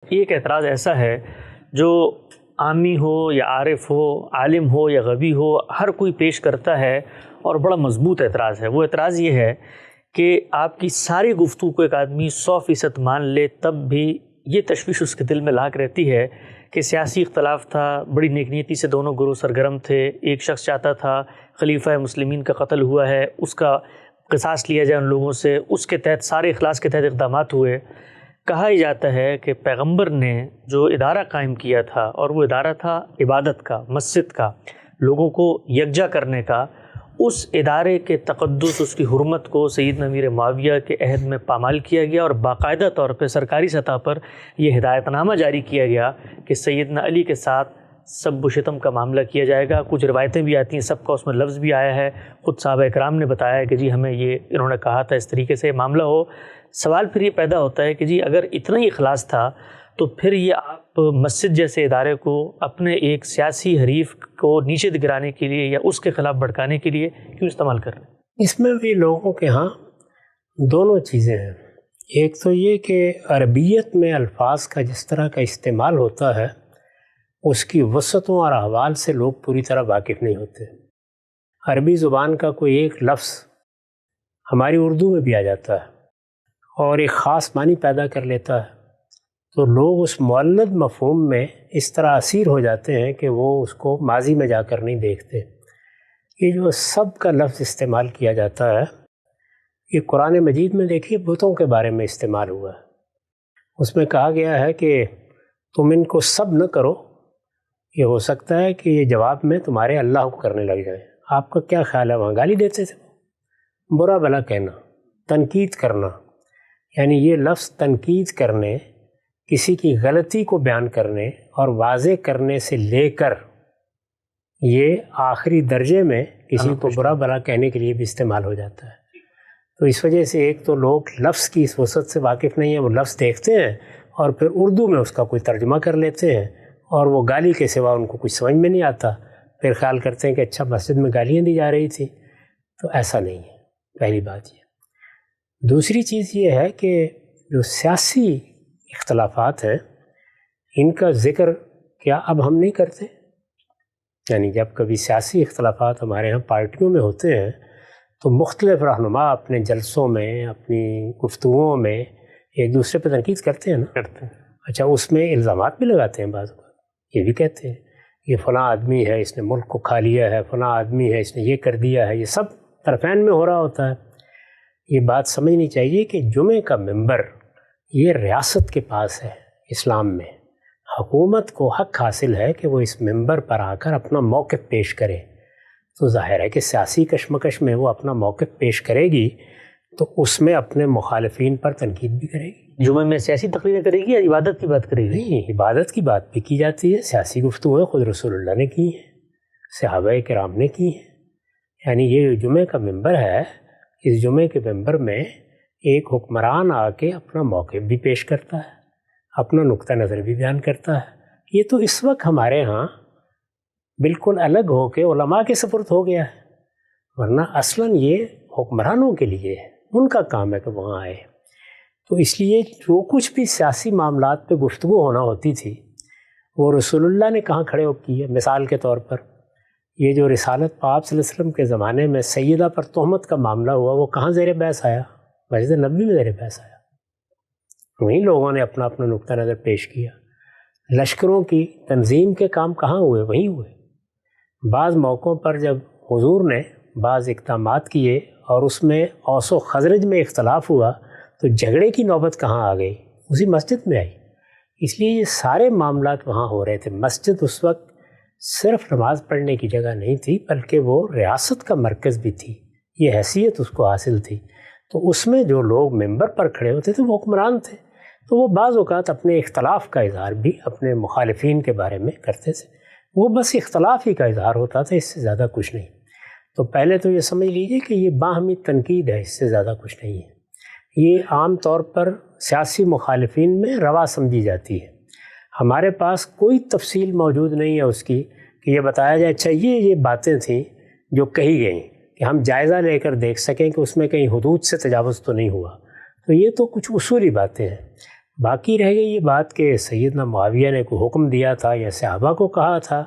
ایک اعتراض ایسا ہے جو عامی ہو یا عارف ہو، عالم ہو یا غبی ہو، ہر کوئی پیش کرتا ہے اور بڑا مضبوط اعتراض ہے۔ وہ اعتراض یہ ہے کہ آپ کی ساری گفتگو کو ایک آدمی 100% مان لے تب بھی یہ تشویش اس کے دل میں لاحق رہتی ہے کہ سیاسی اختلاف تھا، بڑی نیک نیتی سے دونوں گروہ سرگرم تھے، ایک شخص چاہتا تھا خلیفہ مسلمین کا قتل ہوا ہے، اس کا قصاص لیا جائے ان لوگوں سے، اس کے تحت سارے اخلاص کے تحت اقدامات ہوئے۔ کہا ہی جاتا ہے کہ پیغمبر نے جو ادارہ قائم کیا تھا، اور وہ ادارہ تھا عبادت کا، مسجد کا، لوگوں کو یکجا کرنے کا، اس ادارے کے تقدس، اس کی حرمت کو سیدنا امیر معاویہ کے عہد میں پامال کیا گیا، اور باقاعدہ طور پہ سرکاری سطح پر یہ ہدایت نامہ جاری کیا گیا کہ سیدنا علی کے ساتھ سب و شتم کا معاملہ کیا جائے گا۔ کچھ روایتیں بھی آتی ہیں، سب کا اس میں لفظ بھی آیا ہے، خود صحابہ اکرام نے بتایا ہے کہ جی ہمیں یہ انہوں نے کہا تھا، اس طریقے سے معاملہ ہو۔ سوال پھر یہ پیدا ہوتا ہے کہ جی اگر اتنا ہی اخلاص تھا تو پھر یہ آپ مسجد جیسے ادارے کو اپنے ایک سیاسی حریف کو نیچے گرانے کے لیے یا اس کے خلاف بھڑکانے کے لیے کیوں استعمال کر رہے ہیں؟ اس میں بھی لوگوں کے ہاں دونوں چیزیں ہیں۔ ایک تو یہ کہ عربیت میں الفاظ کا جس طرح کا استعمال ہوتا ہے اس کی وسعتوں اور احوال سے لوگ پوری طرح واقف نہیں ہوتے۔ عربی زبان کا کوئی ایک لفظ ہماری اردو میں بھی آ جاتا ہے اور ایک خاص معنی پیدا کر لیتا ہے، تو لوگ اس مولد مفہوم میں اس طرح اسیر ہو جاتے ہیں کہ وہ اس کو ماضی میں جا کر نہیں دیکھتے۔ یہ جو سب کا لفظ استعمال کیا جاتا ہے، یہ قرآن مجید میں دیکھیے بتوں کے بارے میں استعمال ہوا ہے۔ اس میں کہا گیا ہے کہ تم ان کو سب نہ کرو، یہ ہو سکتا ہے کہ یہ جواب میں تمہارے اللہ کو کرنے لگ جائیں۔ آپ کا کیا خیال ہے؟ وہاں گالی دیتے تھے، برا بھلا کہنا، تنقید کرنا، یعنی یہ لفظ تنقید کرنے، کسی کی غلطی کو بیان کرنے اور واضح کرنے سے لے کر یہ آخری درجے میں کسی کو برا بھلا کہنے کے لیے بھی استعمال ہو جاتا ہے۔ تو اس وجہ سے ایک تو لوگ لفظ کی اس وسعت سے واقف نہیں ہیں، وہ لفظ دیکھتے ہیں اور پھر اردو میں اس کا کوئی ترجمہ کر لیتے ہیں، اور وہ گالی کے سوا ان کو کچھ سمجھ میں نہیں آتا، پھر خیال کرتے ہیں کہ اچھا مسجد میں گالیاں دی جا رہی تھی۔ تو ایسا نہیں ہے، پہلی بات یہ۔ دوسری چیز یہ ہے کہ جو سیاسی اختلافات ہیں ان کا ذکر کیا اب ہم نہیں کرتے؟ یعنی جب کبھی سیاسی اختلافات ہمارے ہاں پارٹیوں میں ہوتے ہیں تو مختلف رہنما اپنے جلسوں میں، اپنی گفتگوؤں میں ایک دوسرے پہ تنقید کرتے ہیں نا، کرتے ہیں۔ اچھا، اس میں الزامات بھی لگاتے ہیں، بعض اوقات یہ بھی کہتے ہیں یہ فلاں آدمی ہے، اس نے ملک کو کھا لیا ہے، فلاں آدمی ہے، اس نے یہ کر دیا ہے۔ یہ سب طرفین میں ہو رہا ہوتا ہے۔ یہ بات سمجھنی چاہیے کہ جمعے کا ممبر یہ ریاست کے پاس ہے۔ اسلام میں حکومت کو حق حاصل ہے کہ وہ اس ممبر پر آ کر اپنا موقف پیش کرے، تو ظاہر ہے کہ سیاسی کشمکش میں وہ اپنا موقف پیش کرے گی تو اس میں اپنے مخالفین پر تنقید بھی کرے گی۔ جمعے میں سیاسی تقریریں کرے گی یا عبادت کی بات کرے گی؟ نہیں، عبادت کی بات بھی کی جاتی ہے، سیاسی گفتگویں خود رسول اللہ نے کی ہیں، صحابہ کرام نے کی ہیں۔ یعنی یہ جمعے کا ممبر ہے، اس جمعے کے ممبر میں ایک حکمران آ کے اپنا موقف بھی پیش کرتا ہے، اپنا نقطہ نظر بھی بیان کرتا ہے۔ یہ تو اس وقت ہمارے ہاں بالکل الگ ہو کے علماء کے سپرد ہو گیا ہے، ورنہ اصلاً یہ حکمرانوں کے لیے ہے، ان کا کام ہے کہ وہاں آئے۔ تو اس لیے جو کچھ بھی سیاسی معاملات پہ گفتگو ہونا ہوتی تھی وہ رسول اللہ نے کہاں کھڑے ہو کی ہے۔ مثال کے طور پر یہ جو رسالت پاک صلی اللہ علیہ وسلم کے زمانے میں سیدہ پر تہمت کا معاملہ ہوا، وہ کہاں زیر بحث آیا؟ مسجد نبوی میں زیر بحث آیا۔ وہیں لوگوں نے اپنا اپنا نقطہ نظر پیش کیا۔ لشکروں کی تنظیم کے کام کہاں ہوئے؟ وہیں ہوئے۔ بعض موقعوں پر جب حضور نے بعض اقدامات کیے اور اس میں اوس و خزرج میں اختلاف ہوا تو جھگڑے کی نوبت کہاں آ گئی؟ اسی مسجد میں آئی۔ اس لیے یہ سارے معاملات وہاں ہو رہے تھے۔ مسجد اس وقت صرف نماز پڑھنے کی جگہ نہیں تھی بلکہ وہ ریاست کا مرکز بھی تھی، یہ حیثیت اس کو حاصل تھی۔ تو اس میں جو لوگ ممبر پر کھڑے ہوتے تھے وہ حکمران تھے، تو وہ بعض اوقات اپنے اختلاف کا اظہار بھی اپنے مخالفین کے بارے میں کرتے تھے۔ وہ بس اختلاف ہی کا اظہار ہوتا تھا، اس سے زیادہ کچھ نہیں۔ تو پہلے تو یہ سمجھ لیجئے کہ یہ باہمی تنقید ہے، اس سے زیادہ کچھ نہیں ہے۔ یہ عام طور پر سیاسی مخالفین میں روا سمجھی جاتی ہے۔ ہمارے پاس کوئی تفصیل موجود نہیں ہے اس کی کہ یہ بتایا جائے اچھا یہ باتیں تھیں جو کہی گئیں، کہ ہم جائزہ لے کر دیکھ سکیں کہ اس میں کہیں حدود سے تجاوز تو نہیں ہوا۔ تو یہ تو کچھ اصولی باتیں ہیں۔ باقی رہ گئی یہ بات کہ سیدنا معاویہ نے کوئی حکم دیا تھا یا صحابہ کو کہا تھا،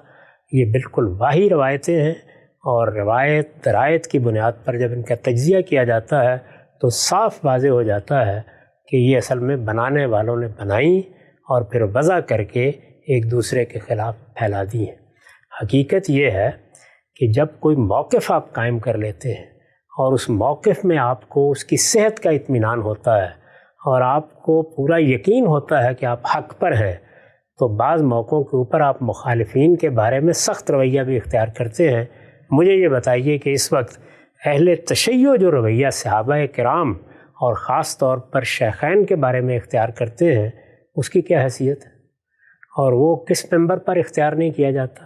یہ بالکل واہی روایتیں ہیں، اور روایت درایت کی بنیاد پر جب ان کا تجزیہ کیا جاتا ہے تو صاف واضح ہو جاتا ہے کہ یہ اصل میں بنانے والوں نے بنائیں اور پھر وضع کر کے ایک دوسرے کے خلاف پھیلا دی ہیں۔ حقیقت یہ ہے کہ جب کوئی موقف آپ قائم کر لیتے ہیں اور اس موقف میں آپ کو اس کی صحت کا اطمینان ہوتا ہے اور آپ کو پورا یقین ہوتا ہے کہ آپ حق پر ہیں، تو بعض موقعوں کے اوپر آپ مخالفین کے بارے میں سخت رویہ بھی اختیار کرتے ہیں۔ مجھے یہ بتائیے کہ اس وقت اہل تشیع جو رویہ صحابہ کرام اور خاص طور پر شیخین کے بارے میں اختیار کرتے ہیں، اس کی کیا حیثیت ہے، اور وہ کس ممبر پر اختیار نہیں کیا جاتا،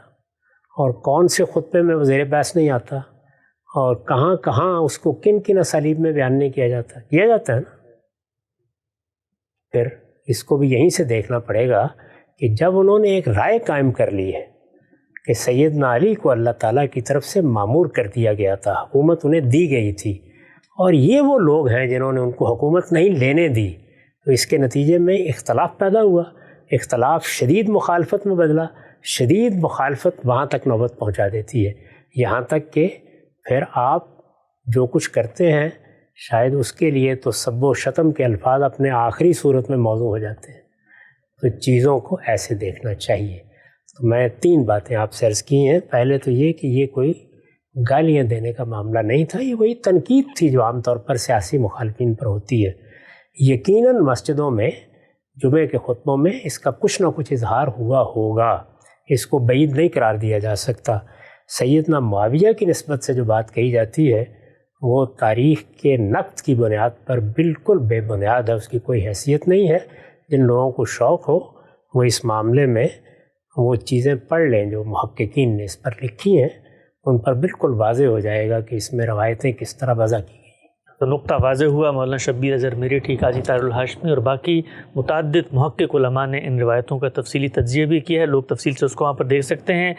اور کون سے خطبے میں وہ زیر بحث نہیں آتا، اور کہاں کہاں اس کو کن کن اسالیب میں بیان نہیں کیا جاتا ہے نا۔ پھر اس کو بھی یہیں سے دیکھنا پڑے گا کہ جب انہوں نے ایک رائے قائم کر لی ہے کہ سیدنا علی کو اللہ تعالیٰ کی طرف سے مامور کر دیا گیا تھا، حکومت انہیں دی گئی تھی، اور یہ وہ لوگ ہیں جنہوں نے ان کو حکومت نہیں لینے دی، تو اس کے نتیجے میں اختلاف پیدا ہوا، اختلاف شدید مخالفت میں بدلا، شدید مخالفت وہاں تک نوبت پہنچا دیتی ہے، یہاں تک کہ پھر آپ جو کچھ کرتے ہیں شاید اس کے لیے تو سب و شتم کے الفاظ اپنے آخری صورت میں موضوع ہو جاتے ہیں۔ تو چیزوں کو ایسے دیکھنا چاہیے۔ تو میں 3 باتیں آپ سے عرض کی ہیں۔ پہلے تو یہ کہ یہ کوئی گالیاں دینے کا معاملہ نہیں تھا، یہ وہی تنقید تھی جو عام طور پر سیاسی مخالفین پر ہوتی ہے۔ یقیناً مسجدوں میں جمعے کے خطبوں میں اس کا کچھ نہ کچھ اظہار ہوا ہوگا، اس کو بعید نہیں قرار دیا جا سکتا۔ سیدنا معاویہ کی نسبت سے جو بات کہی جاتی ہے وہ تاریخ کے نقد کی بنیاد پر بالکل بے بنیاد ہے، اس کی کوئی حیثیت نہیں ہے۔ جن لوگوں کو شوق ہو وہ اس معاملے میں وہ چیزیں پڑھ لیں جو محققین نے اس پر لکھی ہیں، ان پر بالکل واضح ہو جائے گا کہ اس میں روایتیں کس طرح وضع کی گئی۔ تو نقطہ واضح ہوا، مولانا شبیر اظہر میرٹھی، قاضی طاہر الہاشمی اور باقی متعدد محقق علماء نے ان روایتوں کا تفصیلی تجزیہ بھی کیا ہے، لوگ تفصیل سے اس کو وہاں پر دیکھ سکتے ہیں۔